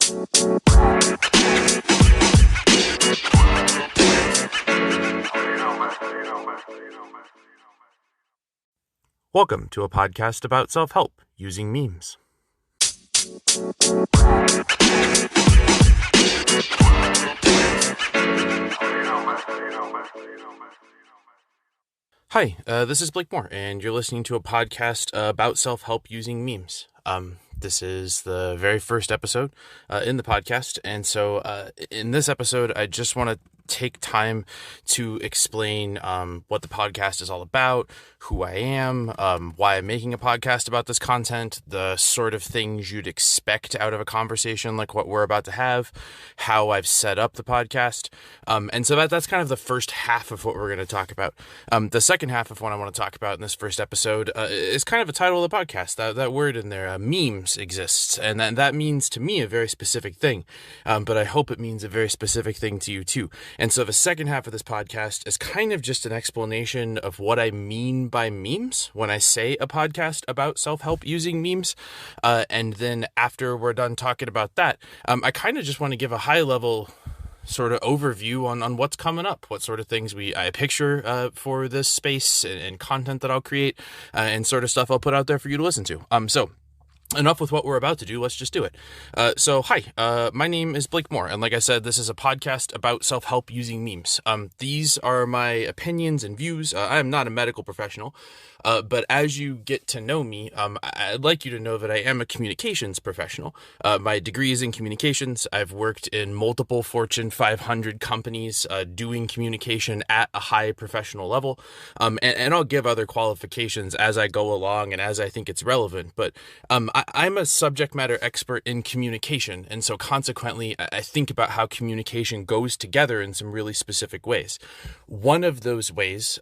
Welcome to a podcast about self-help using memes. Hi, this is Blake Moore, and you're listening to a podcast about self-help using memes. This is the very first episode in the podcast, and so in this episode, I just want to take time to explain what the podcast is all about, who I am, why I'm making a podcast about this content, the sort of things you'd expect out of a conversation like what we're about to have, how I've set up the podcast. And so that's kind of the first half of what we're going to talk about. The second half of what I want to talk about in this first episode is kind of the title of the podcast. That word in there, memes, exists. And that means to me a very specific thing. But I hope it means a very specific thing to you too. And so the second half of this podcast is kind of just an explanation of what I mean by memes when I say a podcast about self-help using memes. And then after we're done talking about that, I kind of just want to give a high-level sort of overview on what's coming up, what sort of things I picture for this space and content that I'll create, and sort of stuff I'll put out there for you to listen to. So enough with what we're about to do. Let's just do it. Hi, my name is Blake Moore. And like I said, this is a podcast about self-help using memes. These are my opinions and views. I am not a medical professional, but as you get to know me, I'd like you to know that I am a communications professional. My degree is in communications. I've worked in multiple Fortune 500 companies doing communication at a high professional level. And I'll give other qualifications as I go along and as I think it's relevant. But I'm a subject matter expert in communication, and so consequently, I think about how communication goes together in some really specific ways. One of those ways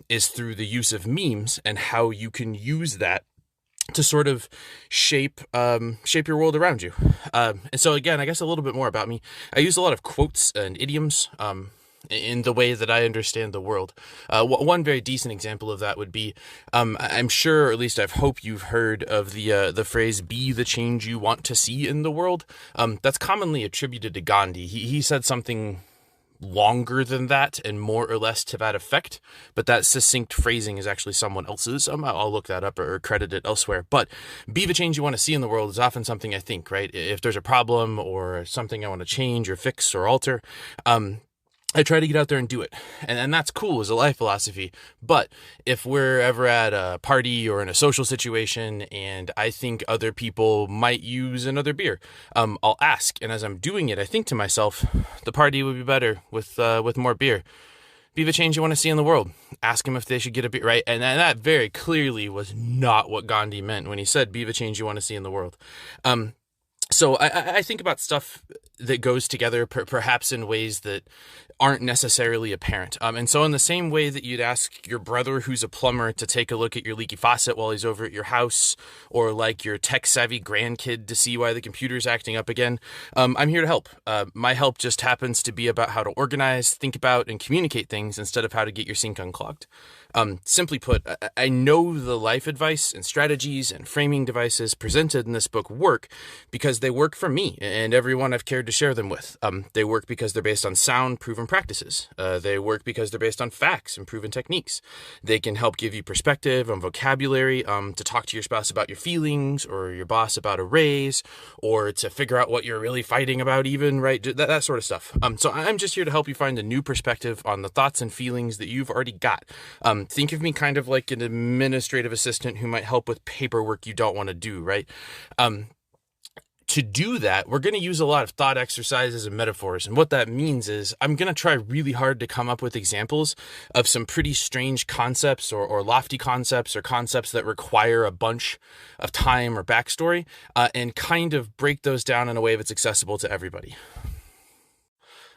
is through the use of memes and how you can use that to sort of shape your world around you. And so again, I guess a little bit more about me. I use a lot of quotes and idioms in the way that I understand the world. One very decent example of that would be, I'm sure, or at least I hope you've heard of the phrase, be the change you want to see in the world. That's commonly attributed to Gandhi. He said something longer than that and more or less to that effect, but that succinct phrasing is actually someone else's. I'll look that up or credit it elsewhere. But be the change you want to see in the world is often something I think, right? If there's a problem or something I want to change or fix or alter, I try to get out there and do it. And that's cool as a life philosophy. But if we're ever at a party or in a social situation and I think other people might use another beer, I'll ask. And as I'm doing it, I think to myself, the party would be better with more beer. Be the change you want to see in the world. Ask them if they should get a beer, right? And that very clearly was not what Gandhi meant when he said, be the change you want to see in the world. So I think about stuff that goes together perhaps in ways that aren't necessarily apparent. And so in the same way that you'd ask your brother who's a plumber to take a look at your leaky faucet while he's over at your house, or like your tech-savvy grandkid to see why the computer's acting up again, I'm here to help. My help just happens to be about how to organize, think about, and communicate things instead of how to get your sink unclogged. Simply put, I know the life advice and strategies and framing devices presented in this book work because they work for me and everyone I've cared to share them with. They work because they're based on sound, proven practices. They work because they're based on facts and proven techniques. They can help give you perspective and vocabulary to talk to your spouse about your feelings, or your boss about a raise, or to figure out what you're really fighting about even, right? That sort of stuff. So I'm just here to help you find a new perspective on the thoughts and feelings that you've already got. Think of me kind of like an administrative assistant who might help with paperwork you don't want to do, right? To do that, we're going to use a lot of thought exercises and metaphors. And what that means is I'm going to try really hard to come up with examples of some pretty strange concepts or lofty concepts or concepts that require a bunch of time or backstory, and kind of break those down in a way that's accessible to everybody.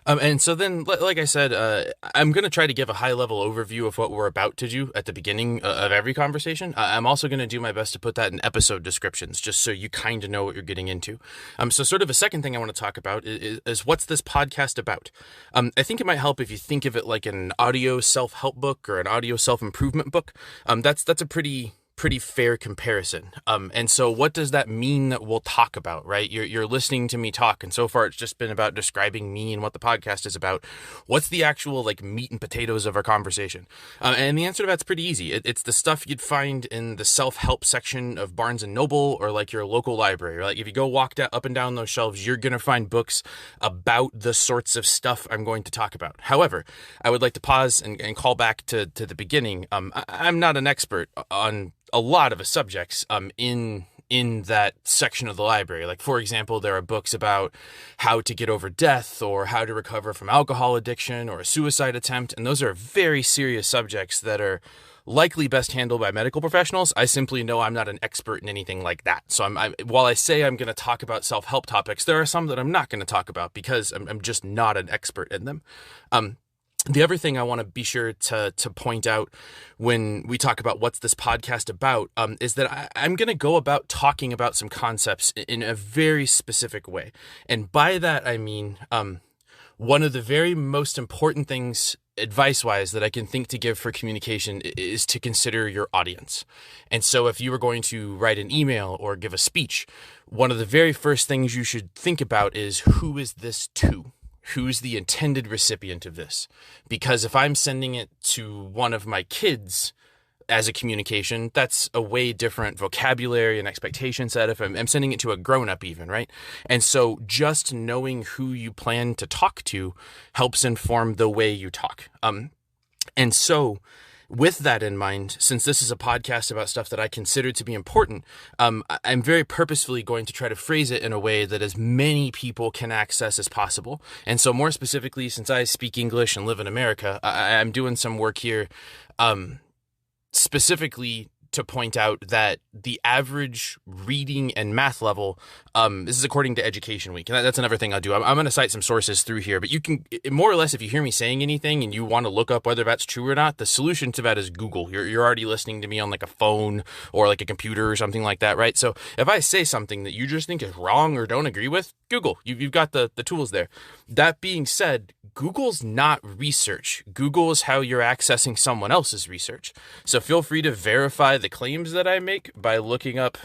And so then, like I said, I'm going to try to give a high-level overview of what we're about to do at the beginning of every conversation. I'm also going to do my best to put that in episode descriptions, just so you kind of know what you're getting into. So sort of a second thing I want to talk about is what's this podcast about? I think it might help if you think of it like an audio self-help book or an audio self-improvement book. That's a pretty pretty fair comparison. And so what does that mean that we'll talk about, right? You're listening to me talk, and so far it's just been about describing me and what the podcast is about. What's the actual like meat and potatoes of our conversation? And the answer to that's pretty easy. It's the stuff you'd find in the self-help section of Barnes and Noble or like your local library. Like if you go walk up and down those shelves, you're going to find books about the sorts of stuff I'm going to talk about. However, I would like to pause and call back to the beginning. I'm not an expert on a lot of subjects in that section of the library. Like, for example, there are books about how to get over death or how to recover from alcohol addiction or a suicide attempt. And those are very serious subjects that are likely best handled by medical professionals. I simply know I'm not an expert in anything like that. So while I say I'm going to talk about self-help topics, there are some that I'm not going to talk about because I'm just not an expert in them. The other thing I want to be sure to point out when we talk about what's this podcast about is that I'm going to go about talking about some concepts in a very specific way. And by that, I mean one of the very most important things advice-wise that I can think to give for communication is to consider your audience. And so if you were going to write an email or give a speech, one of the very first things you should think about is, who is this to? Who's the intended recipient of this? Because if I'm sending it to one of my kids as a communication, that's a way different vocabulary and expectation set if I'm sending it to a grown-up even, right? And so just knowing who you plan to talk to helps inform the way you talk. And so with that in mind, since this is a podcast about stuff that I consider to be important, I'm very purposefully going to try to phrase it in a way that as many people can access as possible. And so more specifically, since I speak English and live in America, I'm doing some work here specifically to point out that the average reading and math level, this is according to Education Week, and that's another thing I'll do. I'm going to cite some sources through here, but you can, more or less, if you hear me saying anything and you want to look up whether that's true or not, the solution to that is Google. You're already listening to me on like a phone or like a computer or something like that, right? So if I say something that you just think is wrong or don't agree with, Google. You've got the tools there. That being said, Google's not research. Google is how you're accessing someone else's research. So feel free to verify the claims that I make by looking up,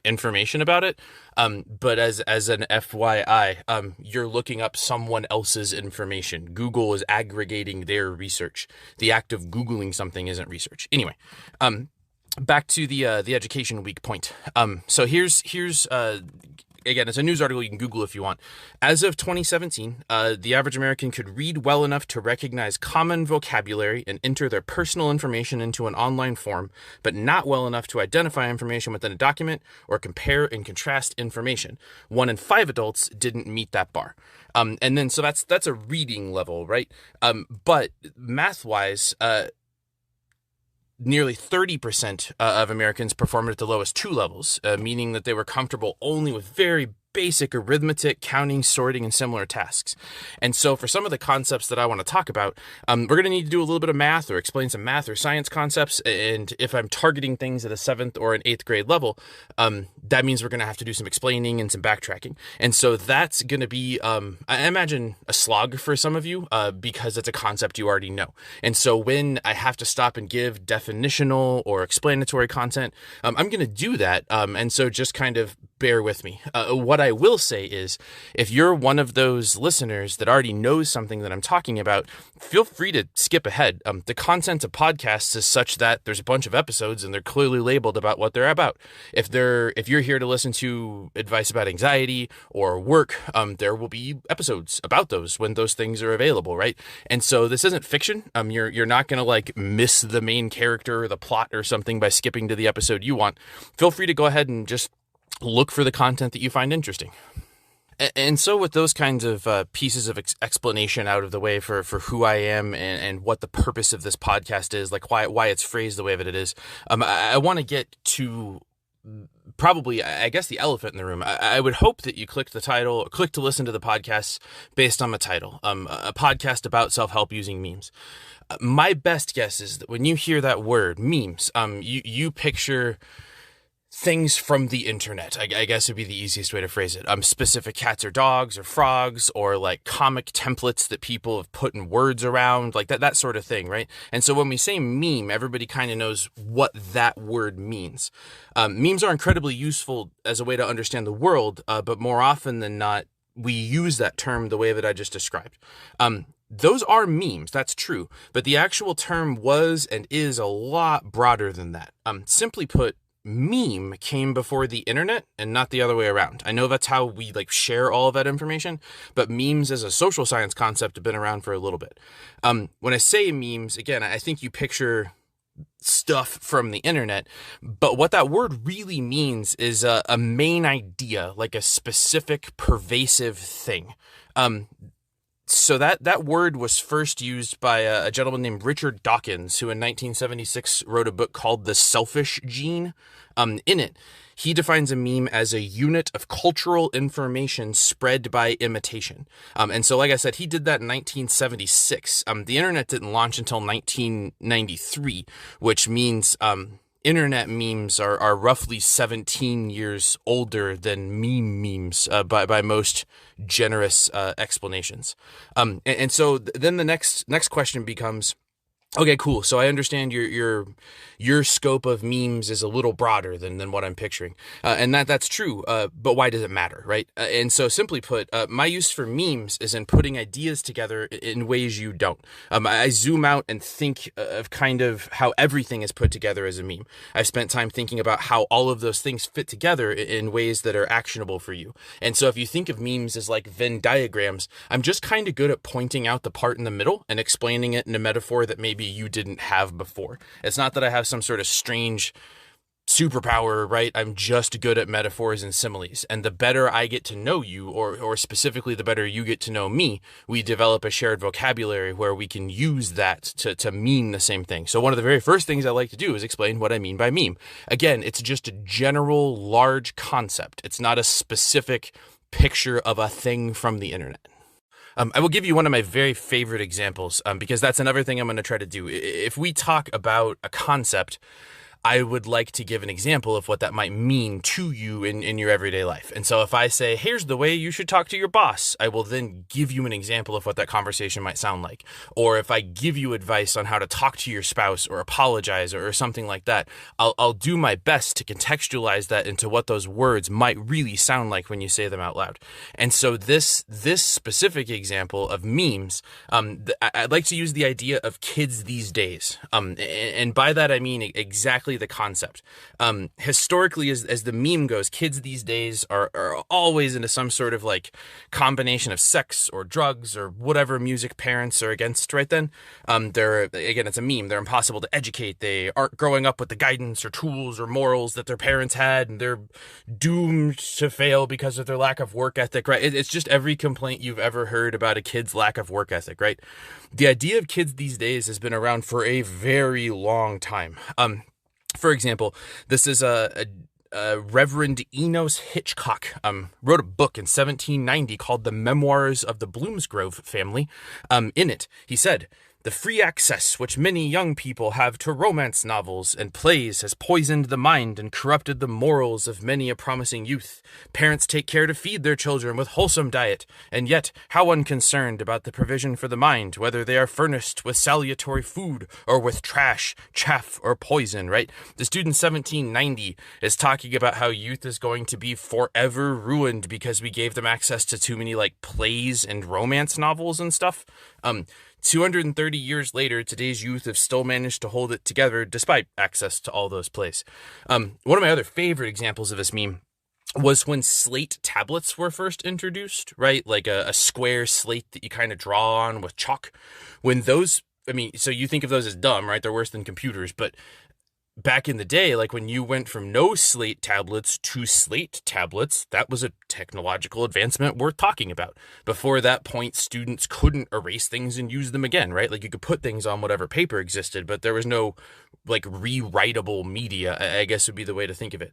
information about it. But as an FYI, you're looking up someone else's information. Google is aggregating their research. The act of Googling something isn't research. Anyway, back to the Education Week point. So here's again, it's a news article. You can Google if you want. As of 2017, the average American could read well enough to recognize common vocabulary and enter their personal information into an online form, but not well enough to identify information within a document or compare and contrast information. 1 in 5 adults didn't meet that bar. And then, so that's a reading level, right? But math-wise, nearly 30% of Americans performed at the lowest 2 levels, meaning that they were comfortable only with very basic arithmetic, counting, sorting, and similar tasks. And so for some of the concepts that I want to talk about, we're going to need to do a little bit of math or explain some math or science concepts. And if I'm targeting things at a 7th or an 8th grade level, that means we're going to have to do some explaining and some backtracking. And so that's going to be, I imagine, a slog for some of you because it's a concept you already know. And so when I have to stop and give definitional or explanatory content, I'm going to do that. And so just kind of bear with me. What I will say is, if you're one of those listeners that already knows something that I'm talking about, feel free to skip ahead. The content of podcasts is such that there's a bunch of episodes and they're clearly labeled about what they're about. If you're here to listen to advice about anxiety or work, there will be episodes about those when those things are available, right? And so this isn't fiction. You're not going to like miss the main character or the plot or something by skipping to the episode you want. Feel free to go ahead and just look for the content that you find interesting. And so with those kinds of pieces of explanation out of the way for who I am and what the purpose of this podcast is, like why it's phrased the way that it is, I want to get to probably, I guess, the elephant in the room. I would hope that you click to listen to the podcast based on the title, a podcast about self-help using memes. My best guess is that when you hear that word, memes, you picture things from the internet, I guess would be the easiest way to phrase it. Specific cats or dogs or frogs, or like comic templates that people have put in words around, like that sort of thing, right? And so when we say meme, everybody kind of knows what that word means. Memes are incredibly useful as a way to understand the world, but more often than not, we use that term the way that I just described. Those are memes, that's true, but the actual term was and is a lot broader than that. Simply put, meme came before the internet and not the other way around. I know that's how we like share all of that information, but memes as a social science concept have been around for a little bit. When I say memes, again, I think you picture stuff from the internet, but what that word really means is a main idea, like a specific pervasive thing. So that word was first used by a gentleman named Richard Dawkins, who in 1976 wrote a book called The Selfish Gene. In it, he defines a meme as a unit of cultural information spread by imitation. And so, like I said, he did that in 1976. The internet didn't launch until 1993, which means internet memes are roughly 17 years older than meme memes by most generous explanations. And so then the next question becomes, okay, cool. So I understand your scope of memes is a little broader than what I'm picturing. And that's true. But why does it matter, right? And so simply put, my use for memes is in putting ideas together in ways you don't. I zoom out and think of kind of how everything is put together as a meme. I've spent time thinking about how all of those things fit together in ways that are actionable for you. And so if you think of memes as like Venn diagrams, I'm just kind of good at pointing out the part in the middle and explaining it in a metaphor that maybe you didn't have before. It's not that I have some sort of strange superpower, right? I'm just good at metaphors and similes. And the better I get to know you, or specifically the better you get to know me, we develop a shared vocabulary where we can use that to mean the same thing. So one of the very first things I like to do is explain what I mean by meme. Again, it's just a general large concept. It's not a specific picture of a thing from the internet. I will give you one of my very favorite examples, because that's another thing I'm going to try to do. If we talk about a concept, I would like to give an example of what that might mean to you in your everyday life. And so if I say, here's the way you should talk to your boss, I will then give you an example of what that conversation might sound like. Or if I give you advice on how to talk to your spouse or apologize or something like that, I'll do my best to contextualize that into what those words might really sound like when you say them out loud. And so this specific example of memes, I'd like to use the idea of kids these days. And by that, I mean exactly the concept. Historically, as the meme goes, kids these days are always into some sort of like combination of sex or drugs or whatever music parents are against right then. It's a meme. They're impossible to educate. They aren't growing up with the guidance or tools or morals that their parents had, and they're doomed to fail because of their lack of work ethic, right? It's just every complaint you've ever heard about a kid's lack of work ethic, right? The idea of kids these days has been around for a very long time. For example, this is a Reverend Enos Hitchcock wrote a book in 1790 called The Memoirs of the Bloomsgrove Family. In it, he said, "The free access which many young people have to romance novels and plays has poisoned the mind and corrupted the morals of many a promising youth. Parents take care to feed their children with wholesome diet, and yet how unconcerned about the provision for the mind, whether they are furnished with salutary food or with trash, chaff, or poison," right? The student 1790 is talking about how youth is going to be forever ruined because we gave them access to too many like plays and romance novels and stuff. 230 years later, today's youth have still managed to hold it together despite access to all those plays. One of my other favorite examples of this meme was when slate tablets were first introduced, right? Like a square slate that you kind of draw on with chalk. When those, so you think of those as dumb, right? They're worse than computers, but back in the day, like when you went from no slate tablets to slate tablets, that was a technological advancement worth talking about. Before that point, students couldn't erase things and use them again, right? Like you could put things on whatever paper existed, but there was no like rewritable media, I guess would be the way to think of it.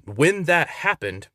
When that happened,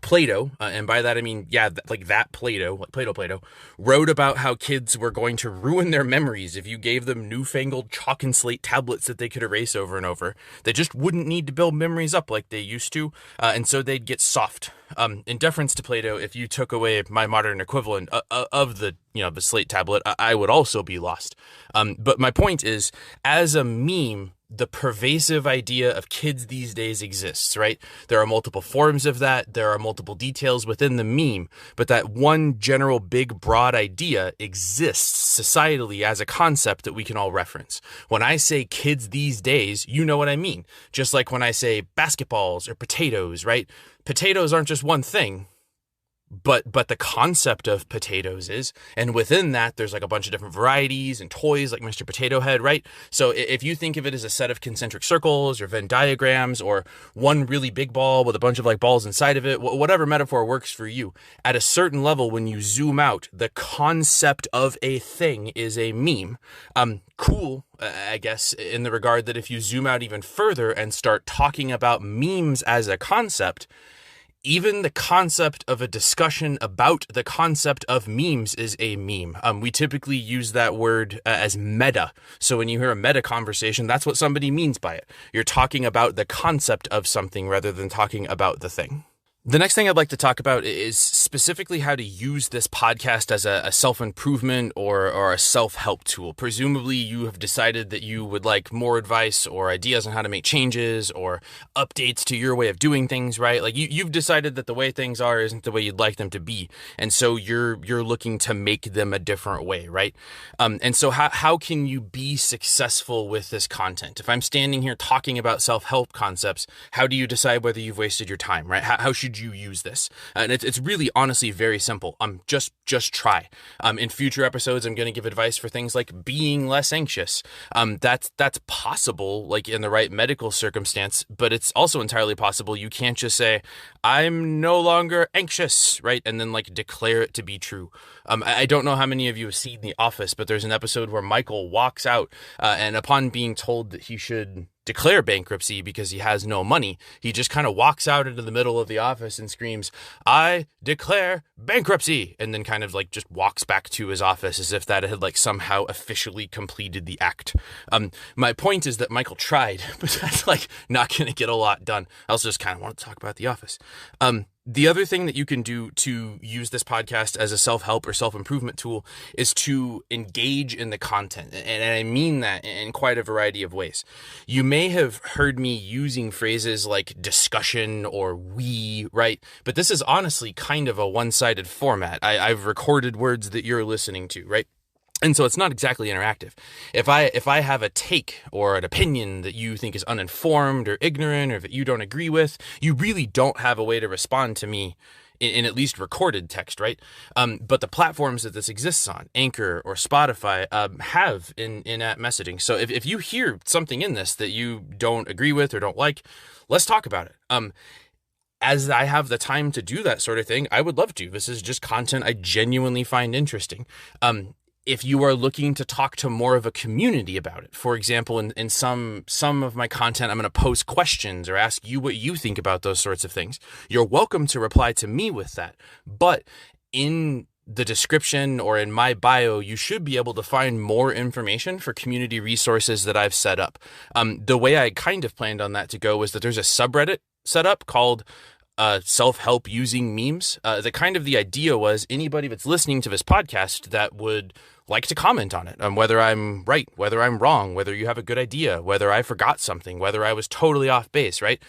Plato, and by that I mean, like that Plato, like Plato, wrote about how kids were going to ruin their memories if you gave them newfangled chalk and slate tablets that they could erase over and over. They just wouldn't need to build memories up like they used to, and so they'd get soft. In deference to Plato, if you took away my modern equivalent of the the slate tablet, I would also be lost. But my point is, as a meme, the pervasive idea of kids these days exists, right? There are multiple forms of that. There are multiple details within the meme, but that one general big broad idea exists societally as a concept that we can all reference. When I say kids these days, you know what I mean. Just like when I say basketballs or potatoes, right? Potatoes aren't just one thing. But the concept of potatoes is, and within that, there's like a bunch of different varieties and toys like Mr. Potato Head, right? So if you think of it as a set of concentric circles or Venn diagrams or one really big ball with a bunch of like balls inside of it, whatever metaphor works for you, at a certain level, when you zoom out, the concept of a thing is a meme. Cool, I guess, in the regard that if you zoom out even further and start talking about memes as a concept, even the concept of a discussion about the concept of memes is a meme. We typically use that word as meta. So when you hear a meta conversation, that's what somebody means by it. You're talking about the concept of something rather than talking about the thing. The next thing I'd like to talk about is specifically how to use this podcast as a self-improvement or a self-help tool. Presumably you have decided that you would like more advice or ideas on how to make changes or updates to your way of doing things, right? Like you've decided that the way things are isn't the way you'd like them to be. And so you're looking to make them a different way, right? And so how can you be successful with this content? If I'm standing here talking about self-help concepts, how do you decide whether you've wasted your time, right? How should you use this? And it's really honestly very simple. Just try. In future episodes, I'm going to give advice for things like being less anxious. That's possible, like in the right medical circumstance, but it's also entirely possible you can't just say, I'm no longer anxious, right? And then like declare it to be true. I don't know how many of you have seen The Office, but there's an episode where Michael walks out and upon being told that he should declare bankruptcy because he has no money, he just kind of walks out into the middle of the office and screams, I declare bankruptcy, and then kind of like just walks back to his office as if that had like somehow officially completed the act. My point is that Michael tried, but that's like not going to get a lot done. I also just kind of want to talk about The Office. The other thing that you can do to use this podcast as a self-help or self-improvement tool is to engage in the content. And I mean that in quite a variety of ways. You may have heard me using phrases like discussion or we, right? But this is honestly kind of a one-sided format. I've recorded words that you're listening to, right? And so it's not exactly interactive. If I have a take or an opinion that you think is uninformed or ignorant or that you don't agree with, you really don't have a way to respond to me in at least recorded text, right? But the platforms that this exists on, Anchor or Spotify, have in-app messaging. So if you hear something in this that you don't agree with or don't like, let's talk about it. As I have the time to do that sort of thing, I would love to. This is just content I genuinely find interesting. If you are looking to talk to more of a community about it, for example, in some of my content, I'm going to post questions or ask you what you think about those sorts of things. You're welcome to reply to me with that. But in the description or in my bio, you should be able to find more information for community resources that I've set up. The way I kind of planned on that to go was that there's a subreddit set up called self-help using memes. The idea was anybody that's listening to this podcast that would like to comment on it, whether I'm right, whether I'm wrong, whether you have a good idea, whether I forgot something, whether I was totally off base, right?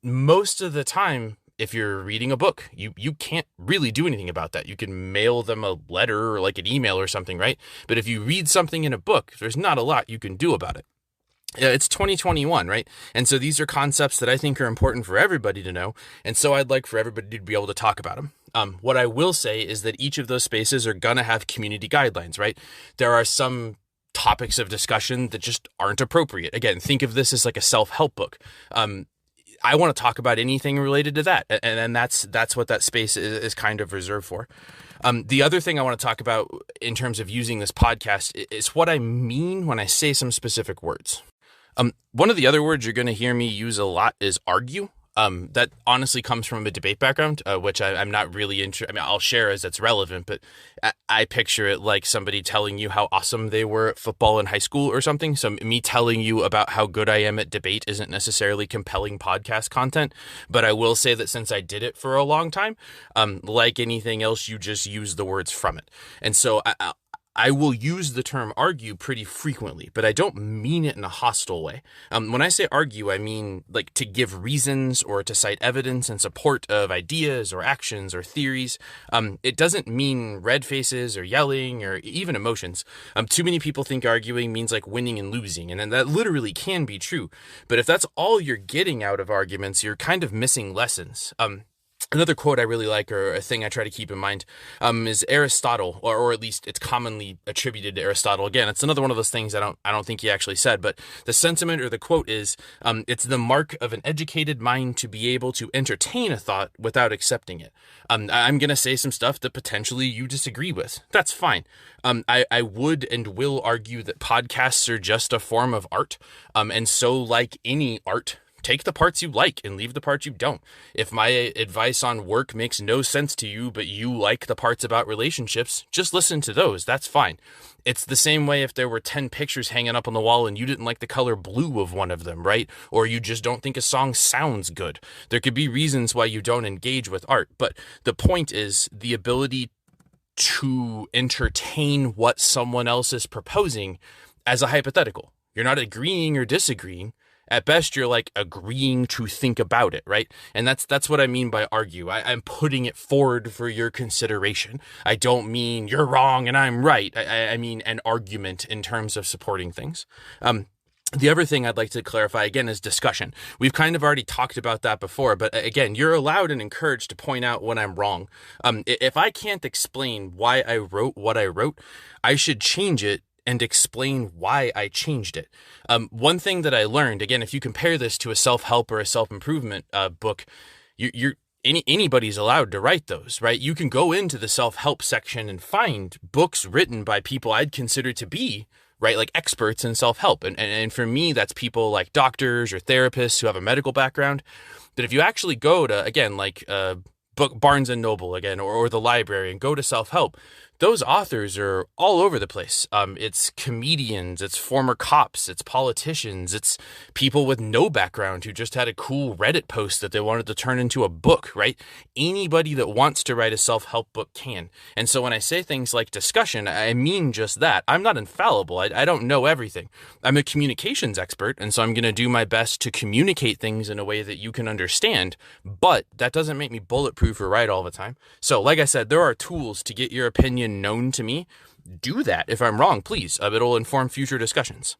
Most of the time, if you're reading a book, you can't really do anything about that. You can mail them a letter or like an email or something, right? But if you read something in a book, there's not a lot you can do about it. It's 2021, right? And so these are concepts that I think are important for everybody to know. And so I'd like for everybody to be able to talk about them. What I will say is that each of those spaces are going to have community guidelines, right? There are some topics of discussion that just aren't appropriate. Again, think of this as like a self-help book. I want to talk about anything related to that. And that's what that space is kind of reserved for. The other thing I want to talk about in terms of using this podcast is what I mean when I say some specific words. One of the other words you're going to hear me use a lot is argue. That honestly comes from a debate background, which I'm not really interested. I mean, I'll share as it's relevant, but I picture it like somebody telling you how awesome they were at football in high school or something. So me telling you about how good I am at debate isn't necessarily compelling podcast content. But I will say that since I did it for a long time, like anything else, you just use the words from it. And so I will use the term argue pretty frequently, but I don't mean it in a hostile way. When I say argue, I mean like to give reasons or to cite evidence in support of ideas or actions or theories. It doesn't mean red faces or yelling or even emotions. Too many people think arguing means like winning and losing, and that literally can be true. But if that's all you're getting out of arguments, you're kind of missing lessons. Another quote I really like, or a thing I try to keep in mind, is Aristotle, or at least it's commonly attributed to Aristotle. Again, it's another one of those things I don't think he actually said, but the sentiment or the quote is, it's the mark of an educated mind to be able to entertain a thought without accepting it. I'm going to say some stuff that potentially you disagree with. That's fine. I would and will argue that podcasts are just a form of art. And so like any art, take the parts you like and leave the parts you don't. If my advice on work makes no sense to you, but you like the parts about relationships, just listen to those. That's fine. It's the same way if there were 10 pictures hanging up on the wall and you didn't like the color blue of one of them, right? Or you just don't think a song sounds good. There could be reasons why you don't engage with art, but the point is the ability to entertain what someone else is proposing as a hypothetical. You're not agreeing or disagreeing. At best, you're like agreeing to think about it, right? And that's what I mean by argue. I'm putting it forward for your consideration. I don't mean you're wrong and I'm right. I mean an argument in terms of supporting things. The other thing I'd like to clarify again is discussion. We've kind of already talked about that before, but again, you're allowed and encouraged to point out when I'm wrong. If I can't explain why I wrote what I wrote, I should change it and explain why I changed it. One thing that I learned, again, if you compare this to a self-help or a self-improvement book, anybody's allowed to write those, right? You can go into the self-help section and find books written by people I'd consider to be, right, like experts in self-help. And for me, that's people like doctors or therapists who have a medical background. But if you actually go to, again, like book Barnes and Noble again, or the library, and go to self-help, those authors are all over the place. It's comedians, it's former cops, it's politicians, it's people with no background who just had a cool Reddit post that they wanted to turn into a book, right? Anybody that wants to write a self-help book can. And so when I say things like discussion, I mean just that. I'm not infallible. I don't know everything. I'm a communications expert, and so I'm going to do my best to communicate things in a way that you can understand, but that doesn't make me bulletproof or right all the time. So like I said, there are tools to get your opinion known to me. Do that. If I'm wrong, please. It'll inform future discussions.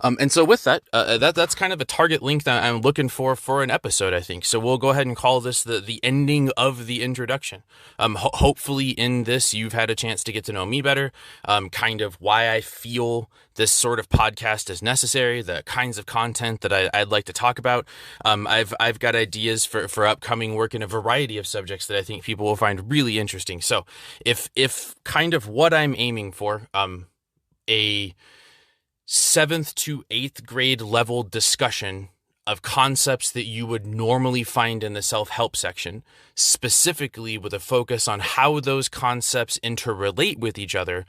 And so with that, that's kind of a target length that I'm looking for an episode, I think. So we'll go ahead and call this the ending of the introduction. Hopefully in this, you've had a chance to get to know me better, kind of why I feel this sort of podcast is necessary, the kinds of content that I'd like to talk about. I've got ideas for upcoming work in a variety of subjects that I think people will find really interesting. So if kind of what I'm aiming for, a 7th to 8th grade level discussion of concepts that you would normally find in the self-help section, specifically with a focus on how those concepts interrelate with each other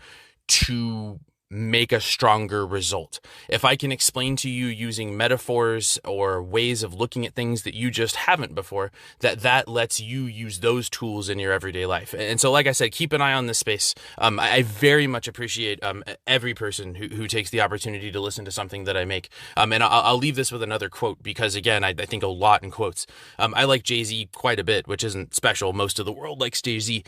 to make a stronger result. If I can explain to you using metaphors or ways of looking at things that you just haven't before, that lets you use those tools in your everyday life. And so, like I said, keep an eye on this space. I very much appreciate every person who takes the opportunity to listen to something that I make. And I'll leave this with another quote because, again, I think a lot in quotes. I like Jay-Z quite a bit, which isn't special. Most of the world likes Jay-Z.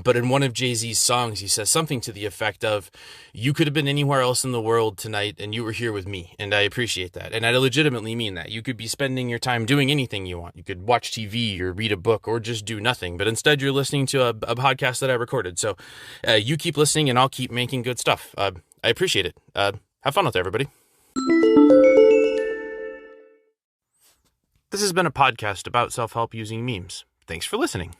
But in one of Jay-Z's songs, he says something to the effect of, "You could have been anywhere else in the world tonight and you were here with me." And I appreciate that. And I legitimately mean that. You could be spending your time doing anything you want. You could watch TV or read a book or just do nothing. But instead you're listening to a podcast that I recorded. So you keep listening and I'll keep making good stuff. I appreciate it. Have fun with it, everybody. This has been a podcast about self-help using memes. Thanks for listening.